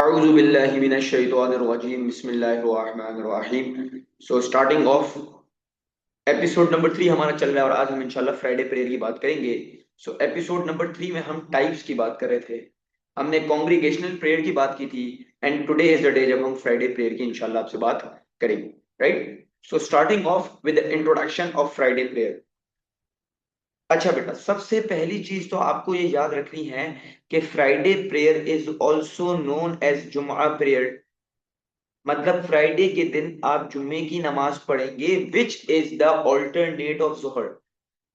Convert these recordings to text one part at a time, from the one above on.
अऊज़ु बिल्लाहि मिनश शैतानिर रजीम बिस्मिल्लाहिर रहमानिर रहीम। So starting of episode number 3 हमारा चल रहा है और आज हम इंशाल्लाह फ्राइडे प्रेयर की बात करेंगे। सो एपिसोड नंबर 3 में हम टाइप्स की बात कर रहे थे। हमने कॉन्ग्रीगेशनल प्रेयर की बात की थी and today is the day जब हम फ्राइडे प्रेयर की इंशाल्लाह आपसे बात करेंगे। Right, so starting of with the introduction of Friday prayer. अच्छा बेटा, सबसे पहली चीज तो आपको ये याद रखनी है कि Friday prayer is also known as Juma prayer. मतलब फ्राइडे के दिन आप जुम्मे की नमाज पढ़ेंगे which is the alternate of Zuhr.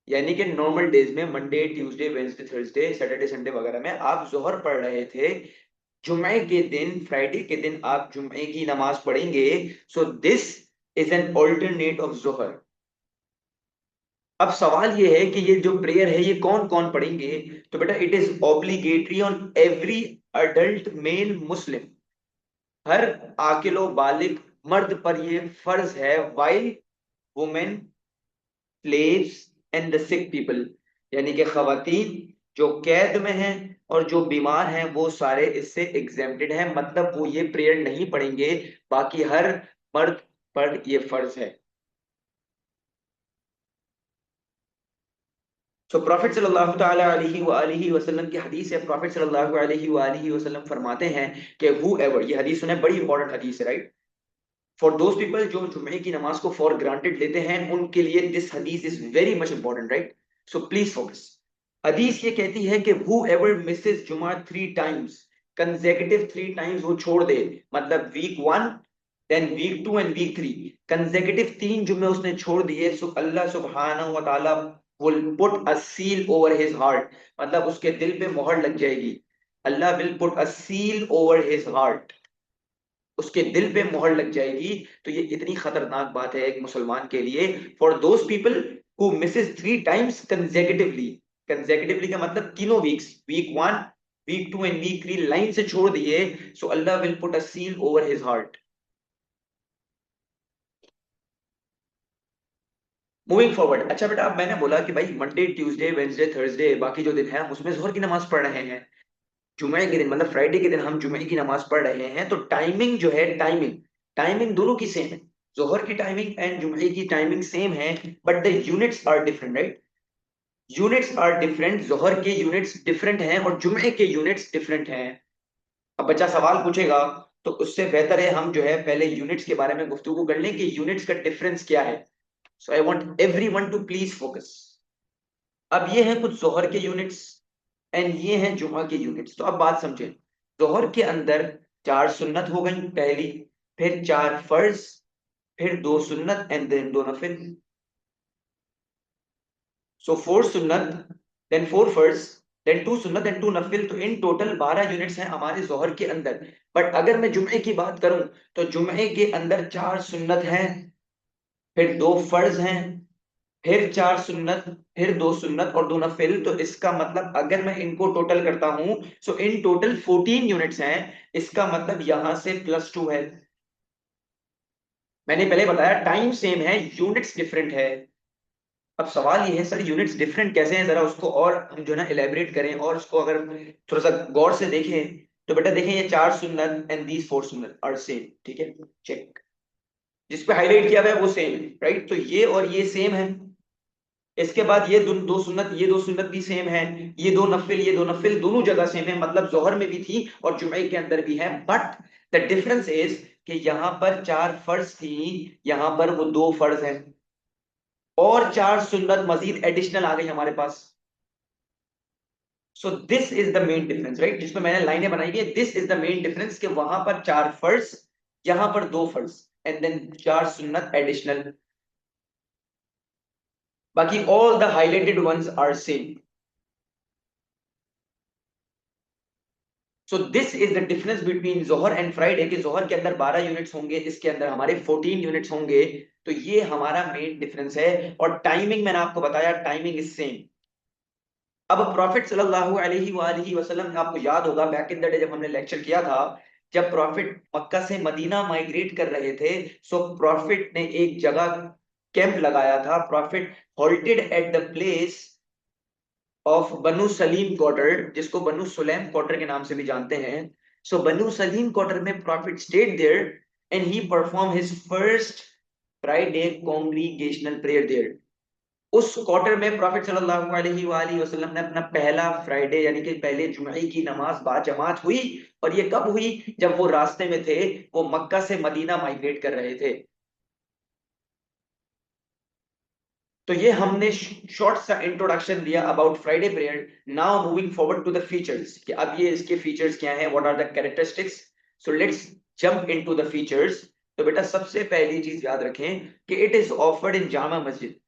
यानी कि नॉर्मल डेज में Monday Tuesday Wednesday Thursday Saturday Sunday वगैरह में आप जोहर पढ़ रहे थे, जुम्मे के दिन फ्राइडे के दिन आप जुम्मे की नमाज पढ़ेंगे। So this is an alternate of Zuhr. अब सवाल ये है कि ये जो प्रेयर है ये कौन कौन पढ़ेंगे। तो बेटा it is obligatory on every adult male Muslim. हर आकिलो बालिग मर्द पर ये फर्ज है, while women slaves and the sick people. यानी कि खवातीन जो कैद में हैं और जो बीमार हैं वो सारे इससे एग्जेम्प्टेड हैं, मतलब वो ये प्रेयर नहीं पढ़ेंगे। बाकी हर मर्द पर ये फर्ज है। सो प्रॉफिट सल्लल्लाहु ताला अलैहि वसल्लम की हदीस है। प्रॉफिट सल्लल्लाहु अलैहि वसल्लम फरमाते हैं कि हु एवर, ये हदीस सुने, बड़ी इंपॉर्टेंट हदीस है, राइट। फॉर दोज पीपल जो जुम्मे की नमाज को फॉर ग्रांटेड लेते हैं उनके लिए दिस हदीस is very much important, right. So please focus. हदीस ये कहती है कि हु एवर मिसेस जुमा 3 टाइम्स, कंसेक्यूटिव 3 टाइम्स वो छोड़ दे, मतलब week 1 then week 2 and week 3, consecutive 3 जुम्मे उसने छोड़ दिए, सो अल्लाह सुब्हानहू व तआला will put a seal over his heart, मतलब उसके दिल पे मोहर लग जाएगी। अल्लाह will put a seal over his heart, उसके दिल पे मोहर लग जाएगी। तो ये इतनी खतरनाक बात है एक मुसलमान के लिए। For those people who misses 3 times consecutively, consecutively का मतलब तीनों weeks, week 1 week 2 and week 3 लाइन से छोड़ दिए, so Allah will put a seal over his heart. Moving forward. अच्छा बेटा, अब मैंने बोला कि भाई मंडे ट्यूसडे वेंसडे थर्सडे बाकी जो दिन है हम उसमें जोहर की नमाज पढ़ रहे हैं। जुमे के दिन मतलब फ्राइडे के दिन हम जुमे की नमाज पढ़ रहे हैं, तो टाइमिंग जो है, टाइमिंग टाइमिंग दोनों की सेम है। जोहर की टाइमिंग एंड जुमे की टाइमिंग सेम है, but the units are different, right. Units are different, जोहर के यूनिट्स डिफरेंट हैं और जुमे के यूनिट्स डिफरेंट हैं। अब बच्चा सवाल पूछेगा तो उससे बेहतर है हम जो है पहले यूनिट्स के बारे में गुफ्तगू कर लें कि यूनिट्स का डिफरेंस क्या है। So I want everyone to please focus. अब ये हैं कुछ जोहर के यूनिट्स एंड ये हैं जुमा के यूनिट्स। तो अब बात समझें। जोहर के अंदर 4 सुन्नत हो गई पहली, फिर 4 फर्ज, फिर 2 सुन्नत एंड देन 2 नफिल। सो 4 सुन्नत, देन 4 फर्ज, देन 2 सुन्नत एंड 2 नफिल। तो इन टोटल 12 यूनिट्स हैं हमारे जोहर के अंदर। बट अगर मैं जुमे की बात करूं तो जुमे के अंदर 4 सुन्नत हैं, फिर 2 फर्ज हैं, फिर 4 सुन्नत, फिर 2 सुन्नत और 2 नफिल। तो इसका मतलब अगर मैं इनको टोटल करता हूं, सो इन टोटल 14 यूनिट्स हैं। इसका मतलब यहां से +2 है। मैंने पहले बताया टाइम सेम है, यूनिट्स डिफरेंट है। अब सवाल ये है सर यूनिट्स डिफरेंट कैसे हैं, जरा उसको और हम जो है ना इलेबरेट करें और उसको अगर थोड़ा सा गौर से देखें। तो बेटा देखें, ये 4 सुन्नत एंड दीज 4 सुन्नत आर सेम, ठीक है, चेक। जिस पे हाईलाइट किया हुआ है वो सेम है, राइट। तो ये और ये सेम है। इसके बाद ये 2 सुन्नत, ये 2 सुन्नत भी सेम है। ये 2 नफिल दोनों जगह सेम है, मतलब जोहर में भी थी और जुमे के अंदर भी है। बट द डिफरेंस इज कि यहां पर 4 फर्ज थी, यहां पर वो 2 फर्ज हैं और 4 सुन्नत मजीद एडिशनल आ गई हमारे पास। So this is the main difference, right, जिसमें मैंने लाइनें बनाई है। This is the main difference कि वहां पर 4 फर्ज, यहां पर 2 फर्ज एंड देन 4 सुन्नत एडिशनल। बाकी all the highlighted ones are same. So this is the difference between जोहर एंड फ्राइडे, कि जोहर के अंदर 12 यूनिट्स होंगे, इसके अंदर हमारे 14 यूनिट्स होंगे। तो ये हमारा मेन डिफरेंस है। और टाइमिंग मैंने आपको बताया, टाइमिंग इज सेम। अब प्रॉफिट सल्लल्लाहु अलैहि वसल्लम, आपको याद होगा बैक इन द डे जब हमने लेक्चर किया था, जब प्रॉफिट मक्का से मदीना माइग्रेट कर रहे थे, सो प्रॉफिट ने एक जगह कैंप लगाया था। Profit halted at the place of Banu Salim quarter, जिसको बनु सुलैम क्वार्टर के नाम से भी जानते हैं। सो बनु सलीम क्वार्टर में prophet stayed there and he perform his first Friday congregational prayer there. उस क्वार्टर में प्रॉफिट सल्लल्लाहु अलैहि वसल्लम ने अपना पहला फ्राइडे यानी कि पहले जुमे की नमाज बाजमात हुई। और ये कब हुई? जब वो रास्ते में थे, वो मक्का से मदीना माइग्रेट कर रहे थे। तो ये हमने शॉर्ट सा इंट्रोडक्शन दिया about Friday prayer. Now moving forward to the features, कि अब ये इसके फीचर्स क्या हैं, what are the characteristics. So let's jump into the features. तो बेटा सबसे पहली चीज याद रखें कि इट इज ऑफर्ड इन जामा मस्जिद,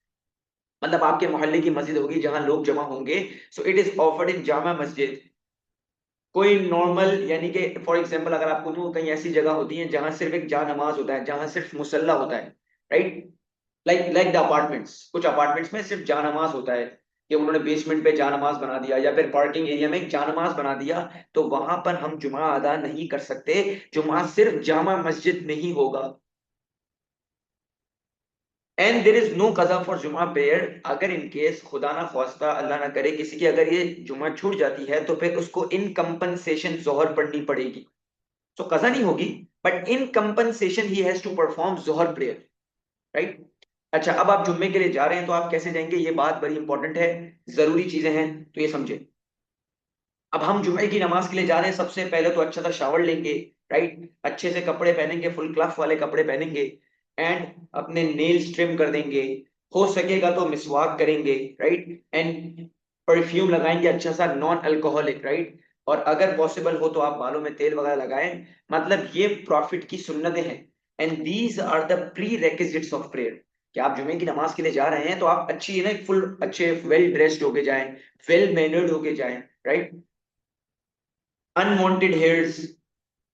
मतलब आपके मोहल्ले की मस्जिद होगी जहां लोग जमा होंगे। सो इट इज ऑफर्ड इन जामा मस्जिद। कोई नॉर्मल यानी कि फॉर एग्जांपल अगर आपको तो कहीं ऐसी जगह होती है जहां सिर्फ एक जा नमाज होता है, जहां सिर्फ मुसल्ला होता है, राइट? लाइक द अपार्टमेंट्स, कुछ अपार्टमेंट्स में सिर्फ जानमाज होता है कि उन्होंने बेसमेंट पे जानमाज बना दिया या फिर पार्किंग एरिया में एक जानमाज बना दिया। तो वहां पर हम जुमा अदा नहीं कर सकते, जुमा सिर्फ जामा मस्जिद में ही होगा। एंड देर इज नो कजा फॉर जुमा प्रेयर। अगर इन केस खुदा ना ख्वास्ता अल्लाह ना करे किसी की अगर ये जुमा छूट जाती है तो फिर उसको इन कंपनसेशन जोहर पढ़नी पड़ेगी। तो कजा नहीं होगी, but in compensation he has to perform जोहर प्रेयर, राइट? अच्छा, अब आप जुम्मे के लिए जा रहे हैं तो आप कैसे जाएंगे, ये बात बड़ी इंपॉर्टेंट है, जरूरी चीजें हैं, तो ये समझे। अब हम जुम्मे की नमाज के लिए जा रहे हैं, सबसे पहले तो अच्छा सा शावर लेंगे, राइट? अच्छे से कपड़े पहनेंगे, फुल क्लफ वाले कपड़े पहनेंगे, एंड अपने नेल्स ट्रिम कर देंगे। हो सकेगा तो मिसवाक करेंगे, राइट? एंड परफ्यूम लगाएंगे अच्छा सा नॉन अल्कोहलिक, राइट? और अगर पॉसिबल हो तो आप बालों में तेल वगैरह लगाएं। मतलब ये प्रॉफिट की सुन्नतें हैं। And these are the prerequisites of prayer. कि आप जुमे की नमाज के लिए जा रहे हैं तो आप अच्छी ना फुल अच्छे वेल ड्रेस्ड होके जाएं, वेल मैनर्ड होके जाएं, राइट? अनवांटेड हेयर्स,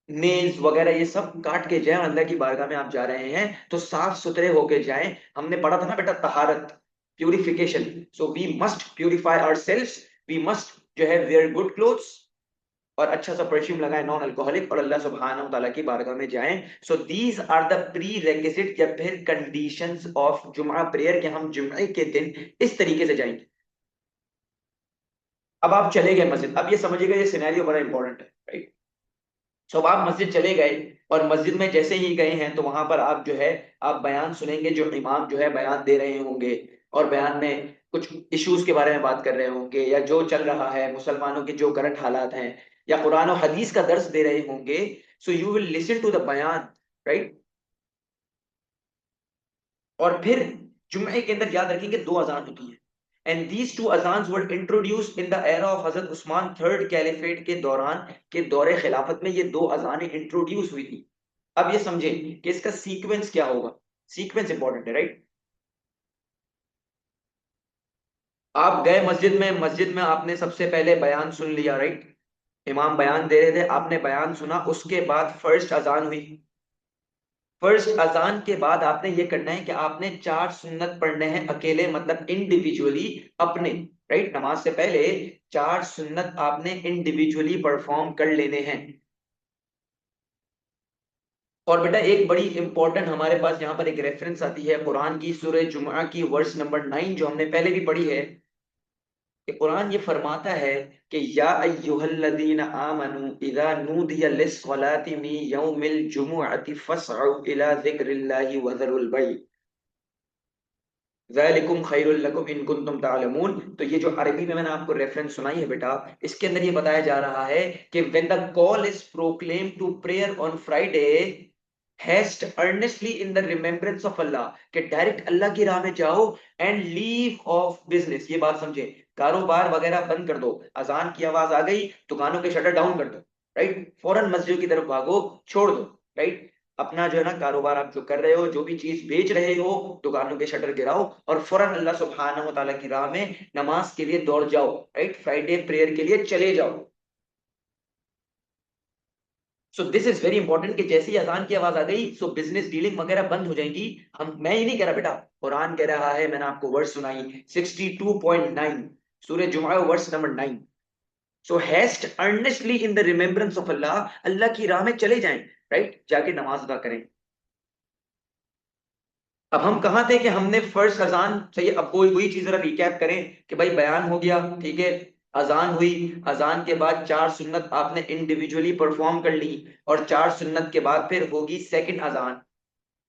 नेल्स वगैरह ये सब काट के जाएं। अल्लाह की बारगाह में आप जा रहे हैं तो साफ सुथरे होके जाएं। हमने पढ़ा था ना बेटा तहारत, purification. So we must purify ourselves, we must जो है वेयर गुड क्लोथ्स, और अच्छा सा परफ्यूम लगाएं नॉन अल्कोहलिक, और अल्लाह सुब्हानहू व तआला की बारगाह में जाएं। So these are the prerequisites या फिर कंडीशंस ऑफ जुमा प्रेयर, कि हम जुमे के दिन इस तरीके से जाएंगे। अब आप चले गए मस्जिद, अब ये समझिएगा ये सिनेरियो बड़ा इंपॉर्टेंट है, राइट? सो अब आप मस्जिद चले गए, और मस्जिद में जैसे ही गए हैं तो वहां पर आप जो है आप बयान सुनेंगे, जो इमाम जो है बयान दे रहे होंगे, और बयान में कुछ इश्यूज के बारे में बात कर रहे होंगे, या जो चल रहा है मुसलमानों के जो करंट हालात हैं, या कुरान और हदीस का दर्स दे रहे होंगे। So you will listen to the बयान, राइट? और फिर जुम्मे के अंदर याद रखेंगे दो अजान होती है। And these two azaans were introduced in the era of Hazrat Usman third caliphate के दौरान, के दौरे खिलाफत में ये दो अजानें इंट्रोड्यूस हुई थी। अब ये समझे कि इसका सीक्वेंस क्या होगा। सीक्वेंस इंपॉर्टेंट है, राइट? आप गए मस्जिद में आपने सबसे पहले बयान सुन लिया, राइट? इमाम बयान दे रहे थे, आपने बयान सुना, उसके बाद फर्स्ट अजान हुई। फर्स्ट अजान के बाद आपने ये करना है कि आपने चार सुन्नत पढ़ने हैं अकेले, मतलब इंडिविजुअली अपने, राइट? नमाज से पहले चार सुन्नत आपने इंडिविजुअली परफॉर्म कर लेने हैं। और बेटा एक बड़ी इंपॉर्टेंट हमारे पास यहाँ पर एक रेफरेंस आती है कुरान की सूरह जुमा की वर्स नंबर 9, जो हमने पहले भी पढ़ी है, कि कुरान ये फरमाता है कि या अय्युहल्लज़ीना आमनू इज़ा नूदिया लिस्सलाति मिन यौमिल जुमुअति फस्अउ इला ज़िक्रिल्लाहि व ज़रुल बै' ज़ालिकुम खैरुल लकुम इन कुंतुम तालमून। तो ये जो अरबी में मैंने आपको रेफरेंस सुनाई है बेटा, इसके अंदर ये बताया जा रहा है कि when the call is proclaim to prayer on Friday, haste earnestly in the remembrance of Allah, कि डायरेक्ट अल्लाह की राह में जाओ, एंड लीव ऑफ बिजनेस, ये बात समझे, कारोबार वगैरह बंद कर दो। अजान की आवाज आ गई, दुकानों के शटर डाउन कर दो, राइट? फौरन मस्जिद की तरफ भागो, छोड़ दो, राइट? अपना जो है ना कारोबार आप जो कर रहे हो, जो भी चीज बेच रहे हो, दुकानों के शटर गिराओ, और फौरन अल्लाह सुब्हानहू व तआला की राह में नमाज के लिए दौड़ जाओ, राइट? फ्राइडे प्रेयर के लिए चले जाओ। सो दिस इज वेरी इंपॉर्टेंट, कि जैसे ही अजान की आवाज आ गई सो बिजनेस डीलिंग वगैरह बंद हो जाएंगी। हम, मैं ये नहीं कह रहा बेटा, कुरान कह रहा है, मैंने आपको वर्स सुनाई 62.9 सूरह Juma verse number 9। So haste earnestly in the remembrance of Allah, Allah की राह में चले जाएं, राइट? जाके नमाज अदा करें। अब हम कहाँ थे कि हमने फर्स्ट अजान, सही, अब कोई वही चीज जरा रिकैप करें कि भाई बयान हो गया, ठीक है, अजान हुई, अजान के बाद 4 सुन्नत आपने इंडिविजुअली परफॉर्म कर ली, और 4 सुन्नत के बाद फिर होगी सेकंड अजान।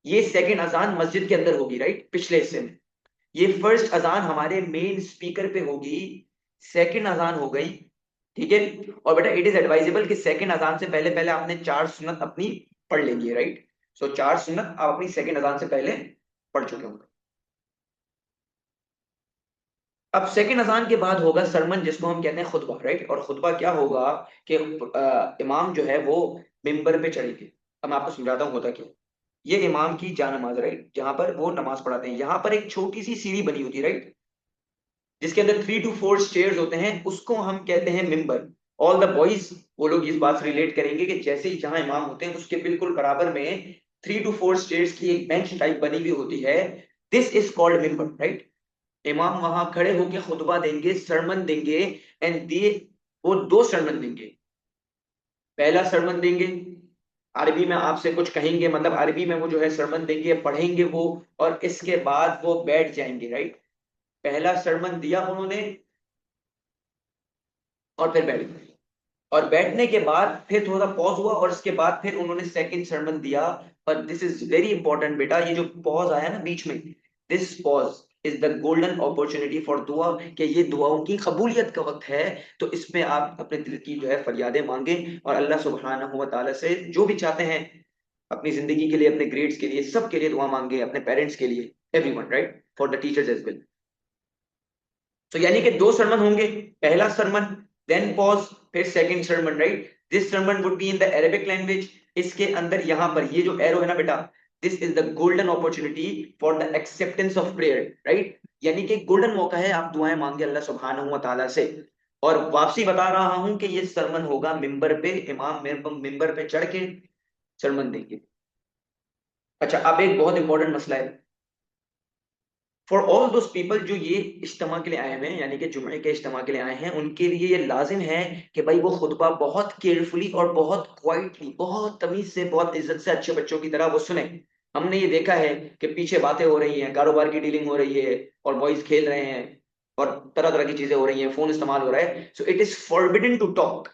ये सेकंड अजान मस्जिद के अंदर होगी, राइट, पिछले हिस्से में। ये फर्स्ट अजान हमारे मेन स्पीकर पे होगी, सेकंड अजान हो गई, ठीक है। और बेटा इट इज एडवाइजेबल कि सेकंड अजान से पहले पहले आपने 4 सुन्नत अपनी पढ़ लेनी है, राइट। सो 4 सुन्नत आप अपनी सेकंड अजान से पहले पढ़ चुके होंगे। अब सेकंड अजान के बाद होगा सरमन, जिसको हम कहते हैं खुतबा, राइट। और खुतबा क्या होगा कि इमाम जो है वो मिंबर पे चढ़ेंगे। अब मैं आपको समझाता हूँ होता क्या। ये इमाम की जान नमाज, राइट, जहां पर वो नमाज पढ़ाते हैं, यहाँ पर एक छोटी सी सीढ़ी बनी होती है, राइट, जिसके अंदर 3 to 4 स्टेयर्स होते हैं, उसको हम कहते हैं मिंबर। ऑल द बॉयज वो लोग इस बात से रिलेट करेंगे कि जैसे ही जहां इमाम होते हैं उसके बिल्कुल बराबर में 3 to 4 स्टेयर्स की एक बेंच टाइप बनी हुई होती है। This is called minbar, right. इमाम वहां खड़े होकर खुतबा देंगे, सरमन देंगे, एंड दे वो 2 सरमन देंगे। पहला सरमन देंगे, अरबी में आपसे कुछ कहेंगे, मतलब अरबी में वो जो है सरमन देंगे, पढ़ेंगे वो, और इसके बाद वो बैठ जाएंगे, राइट। पहला सरमन दिया उन्होंने और फिर बैठ गए, और बैठने के बाद फिर थोड़ा पॉज हुआ, और इसके बाद फिर उन्होंने सेकंड सरमन दिया। और दिस इज वेरी इंपॉर्टेंट बेटा, ये जो पॉज आया ना बीच में, this pause is the golden opportunity for दुआ, कि ये दुआओं की कबूलियत का वक्त है। तो इसमें आप अपने दिल की जो है फरियादें मांगे, और अल्लाह सुब्हानहू व तआला से जो भी चाहते हैं अपनी जिंदगी के लिए, अपने ग्रेड्स के लिए, सब के लिए दुआ मांगे, अपने पेरेंट्स के लिए, everyone, right, for the teachers as well. तो यानी कि 2 सरमन होंगे, पहला सरमन, देन पॉज, फिर second sermon, right. This sermon would be in the Arabic language. इसके अंदर यहां पर ये जो एरो है ना बेटा, this is the golden opportunity for the acceptance of prayer, right. यानी कि गोल्डन मौका है, आप दुआएं मांगे अल्लाह सुब्हानहू व तआला से। और वापसी बता रहा हूं कि ये सरमन होगा मिंबर पे, इमाम मिंबर पे चढ़ के सरमन देंगे। अच्छा, अब एक बहुत इंपॉर्टेंट मसला है फॉर ऑल दोज पीपल जो ये इज्तिमा के लिए आए हुए हैं, यानी कि जुमे के इज्तिमा के लिए आए हैं, उनके लिए ये लाजिम है कि भाई वो खुतबा बहुत केयरफुली और बहुत क्वाइटली, बहुत तमीज से, बहुत इज्जत से, अच्छे बच्चों की तरह वो सुने। हमने ये देखा है कि पीछे बातें हो रही हैं, कारोबार की डीलिंग हो रही है, और बॉयज खेल रहे हैं, और तरह तरह की चीजें हो रही हैं, फोन इस्तेमाल हो रहा है। So it is forbidden to talk,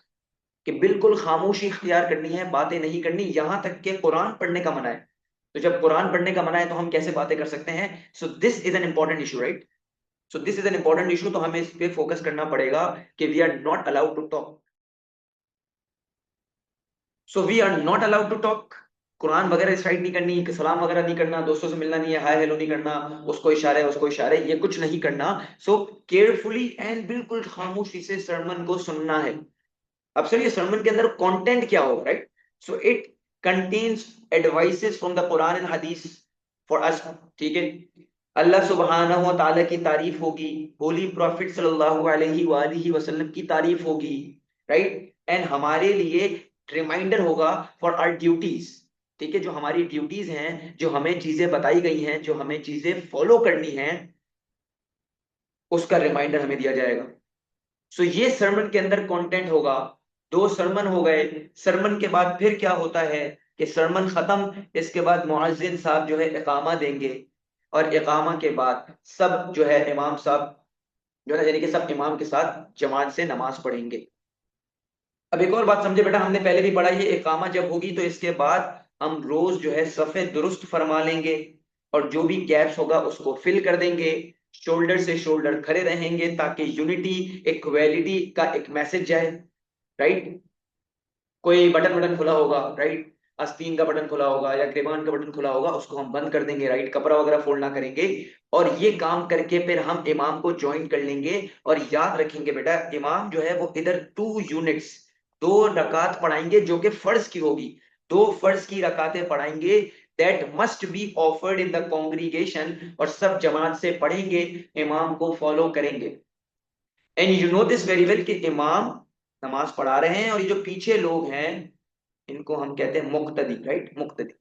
कि बिल्कुल खामोशी इख्तियार करनी है, बातें नहीं करनी, यहां तक कि कुरान पढ़ने का मना है। तो जब कुरान पढ़ने का मना है तो हम कैसे बातें कर सकते हैं? So this is an important issue, right. So this is an important issue, तो हमें इस पे फोकस करना पड़ेगा कि we are not allowed to talk. So we are not allowed to talk. कुरान वगैरह स्टार्ट नहीं करनी, सलाम वगैरह नहीं करना, दोस्तों से मिलना नहीं है, हाय हेलो नहीं करना, उसको इशारे, ये कुछ नहीं करना। सो केयरफुली एंड बिल्कुल खामोशी से सरमन को सुनना है। अब सर ये सरमन के अंदर कंटेंट क्या होगा, right. So it contains advices from the Quran and हदीस फॉर अस, ठीक है। अल्लाह सुब्हानहू व तआला की तारीफ होगी, होली प्रॉफिट सल्लल्लाहु अलैहि वसल्लम की तारीफ होगी, राइट। एंड हमारे लिए रिमाइंडर होगा फॉर आवर ड्यूटीज, ठीक है, जो हमारी ड्यूटीज हैं, जो हमें चीजें बताई गई हैं, जो हमें चीजें फॉलो करनी है, उसका रिमाइंडर हमें दिया जाएगा। सो ये सरमन के अंदर कंटेंट होगा। 2 सरमन हो गए। सरमन के बाद फिर क्या होता है कि सरमन खत्म, इसके बाद मुअज्जिन साहब जो है इकामा देंगे, और इकामा के बाद सब जो है इमाम साहब जो है, यानी कि सब इमाम के साथ जमात से नमाज पढ़ेंगे। अब एक और बात समझे बेटा, हमने पहले भी पढ़ा, ये इकामा जब होगी तो इसके बाद हम रोज जो है सफे दुरुस्त फरमा लेंगे, और जो भी गैप्स होगा उसको फिल कर देंगे, शोल्डर से शोल्डर खड़े रहेंगे, ताकि यूनिटी, इक्वालिटी का एक मैसेज जाए, राइट। कोई बटन बटन खुला होगा, राइट, आस्तीन का बटन खुला होगा या ग्रेबान का बटन खुला होगा, उसको हम बंद कर देंगे, राइट, कपड़ा वगैरह फोल्ड ना करेंगे। और ये काम करके फिर हम इमाम को ज्वाइन कर लेंगे। और याद रखेंगे बेटा, इमाम जो है वो इधर 2 यूनिट्स, 2 रकात पढ़ाएंगे जो कि फर्ज की होगी, 2 फर्ज की रकातें पढ़ाएंगे, that must be offered in the congregation, और सब जमात से पढ़ेंगे, इमाम को फॉलो करेंगे। And you know this very well कि इमाम नमाज पढ़ा रहे हैं, और ये जो पीछे लोग हैं इनको हम कहते हैं मुक्तदी, राइट, मुक्तदी।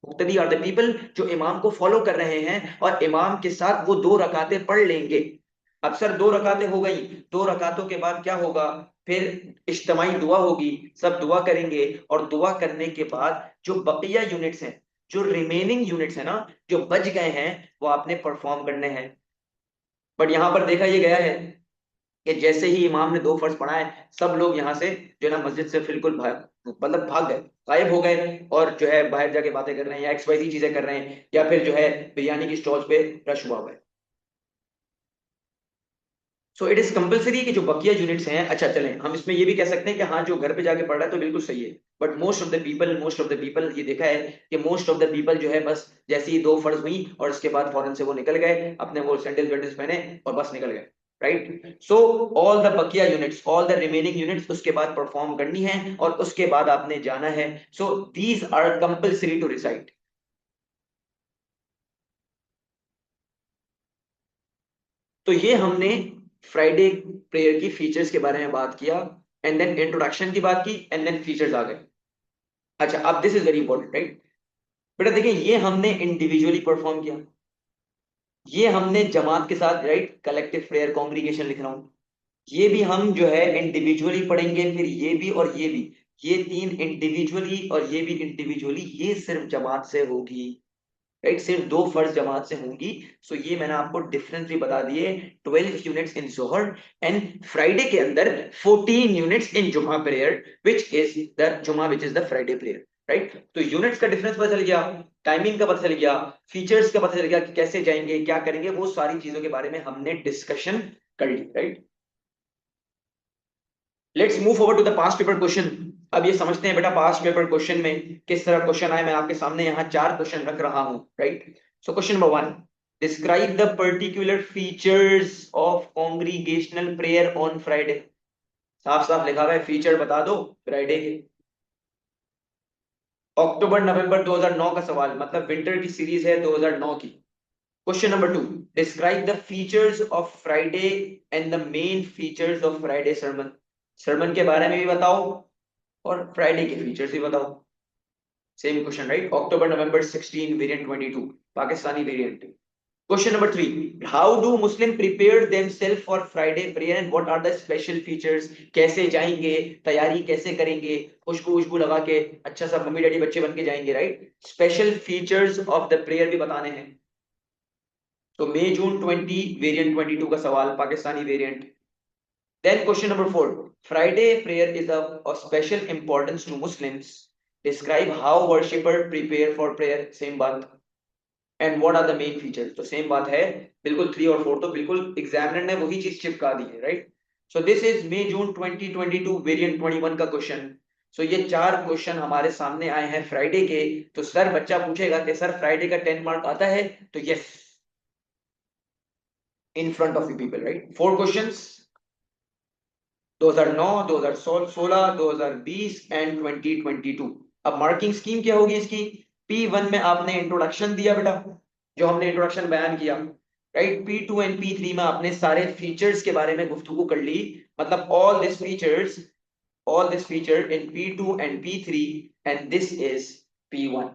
मुक्तदी आर द पीपल जो इमाम को फॉलो कर रहे हैं, और इमाम के साथ वो 2 रकातें पढ़ लेंगे। अब सर 2 रकातें हो गई, 2 रकातों के बाद क्या होगा? फिर इज्तिमाई दुआ होगी, सब दुआ करेंगे, और दुआ करने के बाद जो बकिया यूनिट्स हैं, जो रिमेनिंग यूनिट्स हैं ना, जो बच गए हैं, वो आपने परफॉर्म करने हैं। बट यहां पर देखा ये गया है कि जैसे ही इमाम ने 2 फर्ज पढ़ाए, सब लोग यहाँ से जो है ना मस्जिद से बिल्कुल भाग गए, गायब हो गए, और जो है बाहर जाके बातें कर रहे हैं या XYZ चीजें कर रहे हैं, या फिर जो है बिरयानी की स्टॉल्स पे रश हुआ है। सो इट इज कंपलसरी कि जो बकिया यूनिट्स हैं, अच्छा चलें हम इसमें ये भी कह सकते हैं कि हाँ जो घर पे जाके पढ़ रहा है तो बिल्कुल सही है, but most of the people ये देखा है कि मोस्ट ऑफ द पीपल जो है बस जैसे ही 2 फर्ज हुई और उसके बाद फौरन से वो निकल गए, अपने वो सैंडल वेंडल्स पहने और बस निकल गए, right. So all the Bakiya units, all the remaining units उसके बाद परफॉर्म करनी है और उसके बाद आपने जाना है। So these are compulsory to recite. तो ये हमने फ्राइडे प्रेयर की फीचर्स के बारे में बात किया, एंड देन इंट्रोडक्शन की बात की, एंड देन फीचर्स आ गए। अच्छा, अब this is very important, right. बेटा देखिए, ये हमने इंडिविजुअली परफॉर्म किया, ये हमने जमात के साथ, राइट, कलेक्टिव प्रेयर कॉन्ग्रीगेशन लिख रहा हूं, ये भी हम जो है इंडिविजुअली पढ़ेंगे, फिर ये भी और ये भी, ये 3 इंडिविजुअली और ये भी इंडिविजुअली, ये सिर्फ जमात से होगी, राइट, सिर्फ 2 फर्ज जमात से होंगी। सो ये मैंने आपको डिफरेंस भी बता दिए, 12 units in Johar, and Friday के अंदर 14 यूनिट्स इन जुमा prayer, which is the Friday prayer, right. तो यूनिट्स का डिफरेंस पता चल गया, टाइमिंग का पता चल गया, फीचर्स का पता चल गया कि कैसे जाएंगे, क्या करेंगे, वो सारी चीजों के बारे में हमने डिस्कशन कर ली, right. Let's move over to the past paper question. अब ये समझते हैं बेटा पास्ट पेपर क्वेश्चन में किस तरह क्वेश्चन आए। मैं आपके सामने यहाँ 4 क्वेश्चन रख रहा हूँ, right. So question number 1, describe the particular features of congregational prayer on Friday. साफ साफ लिखा हुआ है, फीचर बता दो फ्राइडे के। अक्टूबर नवंबर 2009 का सवाल, मतलब विंटर की सीरीज है 2009 की। Question number 2, describe the features of Friday and the main features of Friday sermon। sermon के बारे में भी बताओ और फ्राइडे के फीचर्स भी बताओ। Same question, right, October November 16 variant 22, Pakistani variant. Question number 3, how do Muslim prepare themselves for Friday prayer and what are the special features. कैसे जाएंगे, तैयारी कैसे करेंगे, खुशबू खुशबू लगा के अच्छा सा मम्मी डैडी बच्चे बन के जाएंगे, right. Special features of the prayer भी बताने हैं। तो मई जून 20 वेरिएंट 22 का सवाल, Pakistani variant. Then question number 4. Friday prayer is of special importance to Muslims. Describe how worshipper prepare for prayer. Same बात. And what are the main features? तो same बात है, बिल्कुल 3 और 4 तो बिल्कुल एग्जामिनर ने वही चीज चिपका दी है, right. So this is May June 2022 variant 21 का क्वेश्चन। सो ये 4 क्वेश्चन हमारे सामने आए हैं फ्राइडे के। तो सर बच्चा पूछेगा कि सर फ्राइडे का 10 मार्क आता है, तो yes, in front of you people, right. 4 questions, 2009, 2016, 2020 and 2022। अब मार्किंग स्कीम क्या होगी इसकी। P1 में आपने इंट्रोडक्शन दिया बेटा, जो हमने इंट्रोडक्शन बयान किया, राइट। P2 एंड P3 में आपने सारे फीचर्स के बारे में गुफ्तगू कर ली, मतलब all this feature in P2 and P3, and this is P1।